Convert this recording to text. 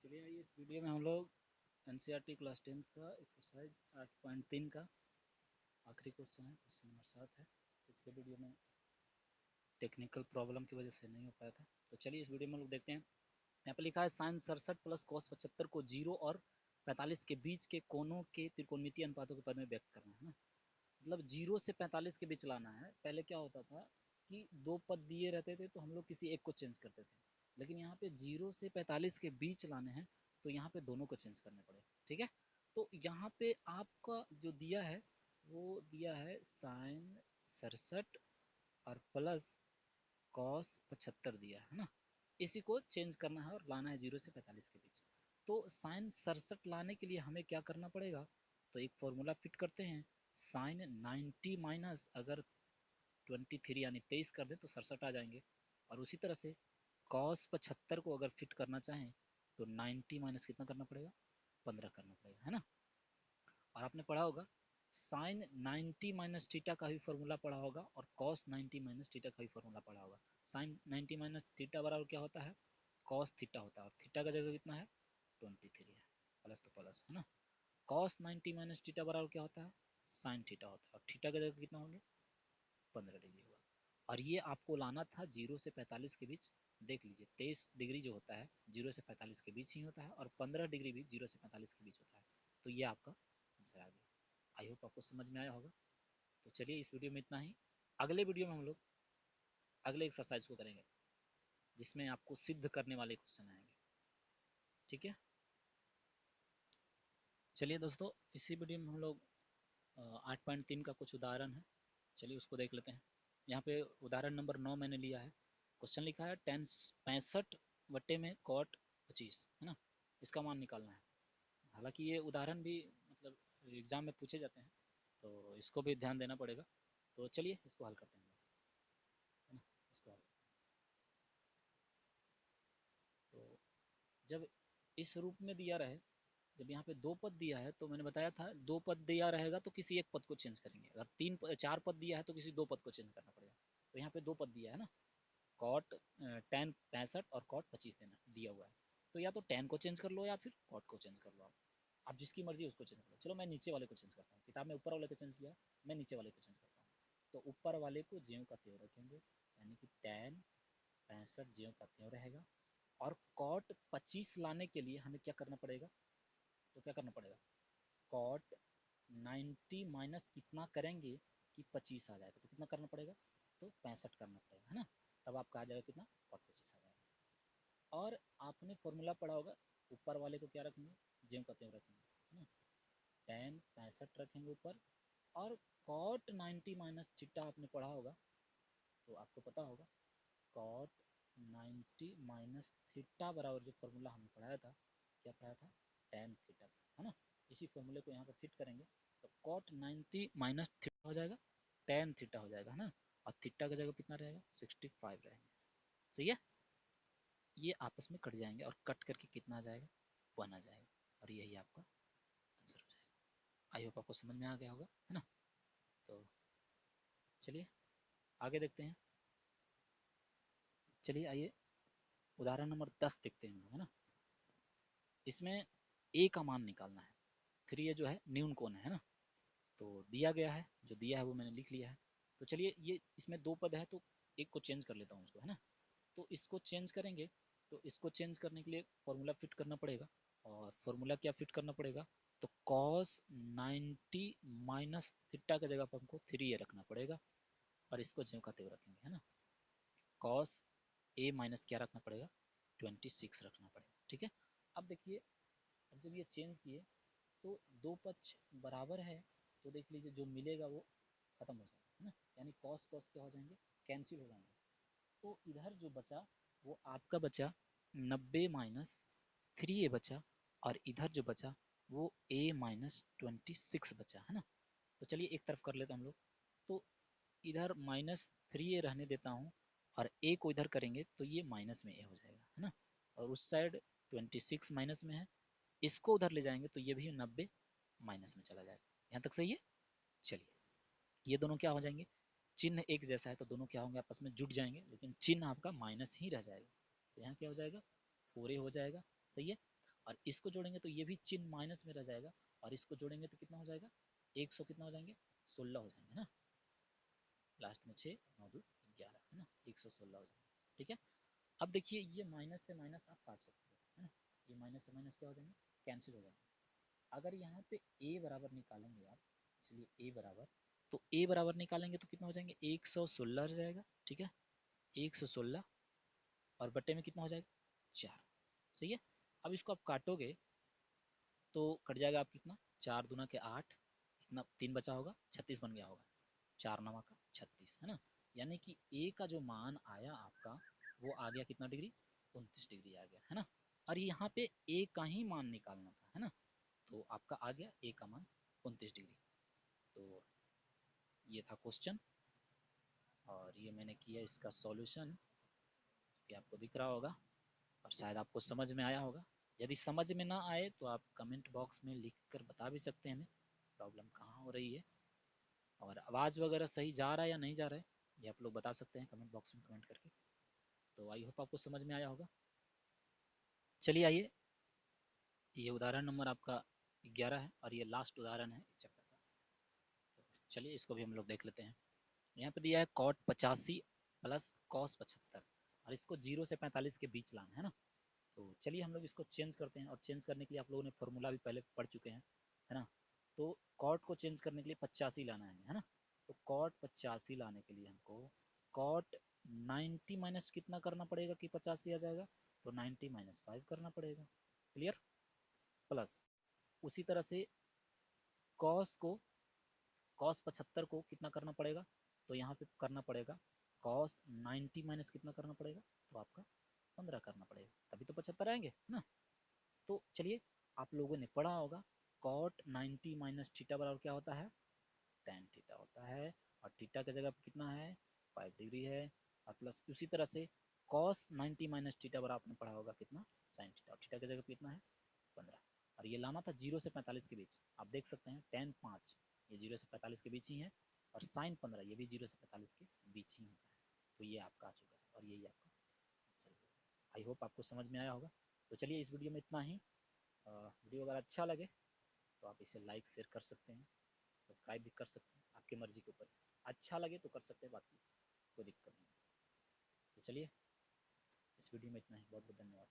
चलिए आइए इस वीडियो में हम लोग एनसीईआरटी क्लास 10 का एक्सरसाइज 8.3 का आखिरी क्वेश्चन है, क्वेश्चन नंबर 7 है। पिछले वीडियो में टेक्निकल प्रॉब्लम की वजह से नहीं हो पाया था, तो चलिए इस वीडियो में लोग देखते हैं। यहाँ पर लिखा है साइन 67 प्लस कॉस 75 को 0 और 45 के बीच के कोणों के त्रिकोणमितीय अनुपातों के पद में व्यक्त करना है ना। मतलब 0 से 45 के बीच लाना है। पहले क्या होता था कि दो पद दिए रहते थे तो हम लोग किसी एक को चेंज करते थे, लेकिन यहाँ पे 0 से 45 के बीच लाने हैं तो यहाँ पे दोनों को चेंज करने पड़े। ठीक है, तो यहाँ पे आपका जो दिया है वो दिया है साइन 67 और प्लस कॉस 75 दिया है ना। इसी को चेंज करना है और लाना है 0 से 45 के बीच। तो साइन 67 लाने के लिए हमें क्या करना पड़ेगा, तो एक फॉर्मूला फिट करते हैं। साइन 90 माइनस अगर 23 यानी 23 कर दें तो 67 आ जाएंगे, और उसी तरह से कॉस 75 को अगर फिट करना चाहें तो 90 माइनस कितना करना पड़ेगा, 15 करना पड़ेगा, है ना। और आपने पढ़ा होगा साइन 90 माइनस थीटा का भी फॉर्मूला पढ़ा होगा और कॉस 90 माइनस थीटा का भी फॉर्मूला पढ़ा होगा। साइन 90 माइनस थीटा बराबर क्या होता है, कॉस थीटा होता है, और थीटा का जगह कितना है 23 है, प्लस तो प्लस है ना। कॉस 90 माइनस थीटा बराबर क्या होता है, साइन थीटा होता है, और थीटा का जगह कितना होंगे 15 डिग्री होगा। और ये आपको लाना था 0 से 45 के बीच। देख लीजिए 23 डिग्री जो होता है 0 से 45 के बीच ही होता है, और 15 डिग्री भी 0 से 45 के बीच होता है। तो ये आपका आंसर आ गया। आई होप आपको समझ में आया होगा। तो चलिए इस वीडियो में इतना ही। अगले वीडियो में हम लोग अगले एक्सरसाइज को करेंगे जिसमें आपको सिद्ध करने वाले क्वेश्चन आएंगे। ठीक है, चलिए दोस्तों इसी वीडियो में हम लोग 8.3 का कुछ उदाहरण है, चलिए उसको देख लेते हैं। यहाँ पे उदाहरण नंबर 9 मैंने लिया है। क्वेश्चन लिखा है टेन 65 बटे में कॉट 25 है ना, इसका मान निकालना है। हालांकि ये उदाहरण भी मतलब एग्जाम में पूछे जाते हैं तो इसको भी ध्यान देना पड़ेगा। तो चलिए इसको हल करते हैं हम लोग, है ना। इसको हल तो जब इस रूप में दिया रहे, जब यहाँ पे दो पद दिया है तो मैंने बताया था दो पद दिया रहेगा तो किसी एक पद को चेंज करेंगे। अगर चार पद दिया है तो किसी दो पद को चेंज करना पड़ेगा। तो यहाँ पे दो पद दिया है ना, कॉट टेन 65 और कॉट 25 देना दिया हुआ है। तो या तो टेन को चेंज कर लो या फिर कॉट को चेंज कर लो। आप जिसकी मर्जी उसको चेंज कर लो। चलो मैं नीचे वाले को चेंज करता हूँ, किताब में ऊपर वाले को चेंज किया, मैं नीचे वाले को चेंज करता हूँ। तो ऊपर वाले को ज्यों का त्यों रखेंगे, यानी कि टेन 65 ज्यों का त्यों रहेगा। और कॉट 25 लाने के लिए हमें क्या करना पड़ेगा, तो क्या करना पड़ेगा, कॉट 90 माइनस कितना करेंगे कि 25 आ जाएगा, तो कितना करना पड़ेगा, तो 65 करना पड़ेगा, है ना। तब आपका आ जाएगा कितना, कॉट 25 आ जाएगा। और आपने फॉर्मूला पढ़ा होगा, ऊपर वाले को क्या रखेंगे, ज्यों का त्यों रखेंगे, है ना। टेन 65 रखेंगे ऊपर, और कॉट 90 माइनस थीटा आपने पढ़ा होगा, तो आपको पता होगा कॉट 90 माइनस थीटा बराबर जो फॉर्मूला हमने पढ़ाया था, क्या पढ़ाया था, टेन थीटा, है ना। इसी फॉर्मूले को यहाँ पर फिट करेंगे तो कॉट 90 माइनस थीटा हो जाएगा, टेन थीटा हो जाएगा, है ना। और थीटा का जगह कितना रहेगा 65 रहेंगे। सही है, ये आपस में कट जाएंगे और कट करके कितना आ जाएगा 1 आ जाएगा, और यही आपका आंसर हो जाएगा। आई होप आपको समझ में आ गया होगा, है ना। तो चलिए आगे देखते हैं। चलिए आइए उदाहरण नंबर 10 देखते हैं, है ना। इसमें ए का मान निकालना है। फिर ये जो है न्यून कोण है ना, तो दिया गया है, जो दिया है वो मैंने लिख लिया है। तो चलिए ये इसमें दो पद है तो एक को चेंज कर लेता हूँ उसको, है ना। तो इसको चेंज करेंगे, तो इसको चेंज करने के लिए फॉर्मूला फिट करना पड़ेगा। और फॉर्मूला क्या फिट करना पड़ेगा, तो कॉस 90 माइनस थीटा की जगह पर हमको 3 ए रखना पड़ेगा, और इसको ज्यों का त्यों रखेंगे, है ना। कॉस ए माइनस क्या रखना पड़ेगा, 26 रखना पड़ेगा। ठीक है, अब देखिए, अब जब ये चेंज किए तो दो पक्ष बराबर है, तो देख लीजिए जो मिलेगा वो खत्म हो जाएगा, है ना। यानी कॉस कॉस क्या हो जाएंगे, कैंसिल हो जाएंगे। तो इधर जो बचा वो आपका बचा 90 माइनस 3 ए बचा, और इधर जो बचा वो a माइनस 26 बचा, है ना। तो चलिए एक तरफ कर लेते हैं हम लोग। तो इधर माइनस 3 ए रहने देता हूँ, और a को इधर करेंगे तो ये माइनस में a हो जाएगा, है ना। और उस साइड 26 माइनस में है, इसको उधर ले जाएंगे तो ये भी 90 माइनस में चला जाएगा। यहाँ तक सही है। चलिए ये दोनों क्या हो जाएंगे, चिन्ह एक जैसा है तो दोनों क्या होंगे, आपस में जुट जाएंगे, लेकिन चिन्ह आपका माइनस ही रह जाएगा। तो यहाँ क्या हो जाएगा 4a हो जाएगा। सही है। और इसको जोड़ेंगे तो ये भी चिन्ह माइनस में रह जाएगा, और इसको जोड़ेंगे तो कितना हो जाएगा, 100 कितना हो जाएंगे, 16 हो जाएंगे ना, लास्ट में 6 9 2 11 है ना, 116 हो जाएंगे। ठीक है, अब देखिए ये माइनस से माइनस आप काट सकते हो, है ना, ये माइनस से माइनस क्या हो जाएंगे, कैंसिल हो जाएंगे। अगर यहाँ पे a बराबर निकालेंगे आप, इसलिए a बराबर, तो a बराबर निकालेंगे तो कितना हो जाएंगे, 116 हो जाएगा। ठीक है, 116 और बट्टे में कितना हो जाएगा, 4। सही है, अब इसको आप काटोगे तो कट जाएगा आप कितना, 4 दूना के 8, कितना 3 बचा होगा, 36 बन गया होगा, 4 नवा का 36, है ना। यानी कि a का जो मान आया आपका वो आ गया कितना डिग्री, 29 डिग्री आ गया, है ना। और यहाँ पे a का ही मान निकालना था, है ना, तो आपका आ गया a का मान 29 डिग्री। तो ये था क्वेश्चन, और ये मैंने किया इसका सॉल्यूशन, कि आपको दिख रहा होगा और शायद आपको समझ में आया होगा। यदि समझ में ना आए तो आप कमेंट बॉक्स में लिख कर बता भी सकते हैं हमें प्रॉब्लम कहाँ हो रही है, और आवाज़ वगैरह सही जा रहा है या नहीं जा रहा है ये आप लोग बता सकते हैं कमेंट बॉक्स में कमेंट करके। तो आई होप आपको समझ में आया होगा। चलिए आइए, ये उदाहरण नंबर आपका 11 है और ये लास्ट उदाहरण है इस चैप्टर का। तो चलिए इसको भी हम लोग देख लेते हैं। यहाँ पे दिया है कॉट 85 प्लस कॉस 75, और इसको 0 से 45 के बीच लाना है ना। तो चलिए हम लोग इसको चेंज करते हैं, और चेंज करने के लिए आप लोगों ने फॉर्मूला भी पहले पढ़ चुके हैं, है ना। तो कॉट को चेंज करने के लिए 85 लाना है ना। तो कॉट 85 लाने के लिए हमको कॉट 90 माइनस कितना करना पड़ेगा कि 85 आ जाएगा, तो 90 माइनस 5 करना पड़ेगा। क्लियर, प्लस उसी तरह से कॉस को, कॉस 75 को कितना करना पड़ेगा, तो यहाँ पे करना पड़ेगा कॉस 90 माइनस कितना करना पड़ेगा, तो आपका 15 करना पड़ेगा, तभी तो 75 आएंगे ना। तो चलिए, आप लोगों ने पढ़ा होगा कॉट 90 माइनस थीटा बराबर क्या होता है, tan थीटा होता है, और थीटा की जगह कितना है, 5 डिग्री है, और प्लस उसी तरह से कॉस 90 माइनस थीटा बराबर आपने पढ़ा होगा कितना, साइन थीटा, और थीटा की जगह कितना है, 15। और ये लाना था 0 से 45 के बीच, आप देख सकते हैं tan 5 ये 0 से 45 के बीच ही है, और साइन 15 ये भी 0 से 45 के बीच ही होता है। तो ये आपका आ चुका है, और यही आपका आंसर है। आई होप आपको समझ में आया होगा। तो चलिए इस वीडियो में इतना ही। वीडियो अगर अच्छा लगे तो आप इसे लाइक शेयर कर सकते हैं, सब्सक्राइब भी कर सकते हैं, आपकी मर्जी के ऊपर। अच्छा लगे तो कर सकते हैं, बाकी कोई दिक्कत नहीं। तो चलिए इस वीडियो में इतना ही, बहुत बहुत धन्यवाद।